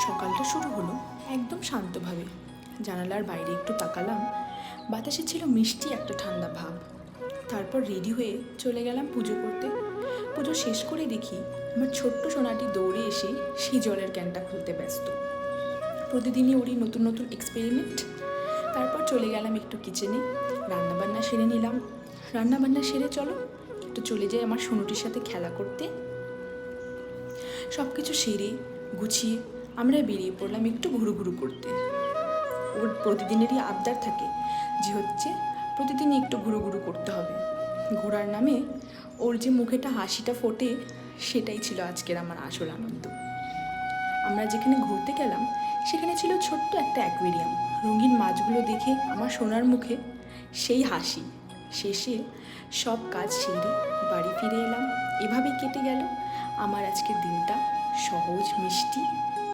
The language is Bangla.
সকালটা শুরু হলো একদম শান্তভাবে। জানালার বাইরে একটু তাকালাম, বাতাসে ছিল মিষ্টি একটা ঠান্ডা ভাব। তারপর রেডি হয়ে চলে গেলাম পুজো করতে। পুজো শেষ করে দেখি আমার ছোট্ট সোনাটি দৌড়ে এসে সেই জলের ক্যানটা খুলতে ব্যস্ত। প্রতিদিনই ওরই নতুন নতুন এক্সপেরিমেন্ট। তারপর চলে গেলাম একটু কিচেনে, রান্নাবান্না সেরে নিলাম। রান্নাবান্না সেরে চলো একটু চলে যাই আমার সোনুটির সাথে খেলা করতে। সব কিছু সেরে গুছিয়ে আমরা বেরিয়ে পড়লাম একটু ঘুরু ঘুরু করতে। ওর প্রতিদিনেরই আবদার থাকে যে হচ্ছে প্রতিদিনই একটু ঘুরু ঘুরু করতে হবে। ঘোরার নামে ওর যে মুখেটা হাসিটা ফোটে, সেটাই ছিল আজকের আমার আসল আনন্দ। আমরা যেখানে ঘুরতে গেলাম সেখানে ছিল ছোট্ট একটা অ্যাকুয়ারিয়াম। রঙিন মাছগুলো দেখে আমার সোনার মুখে সেই হাসি। শেষে সব কাজ সেরে বাড়ি ফিরে এলাম। এভাবেই কেটে গেল আমার আজকের দিনটা, সহজ মিষ্টি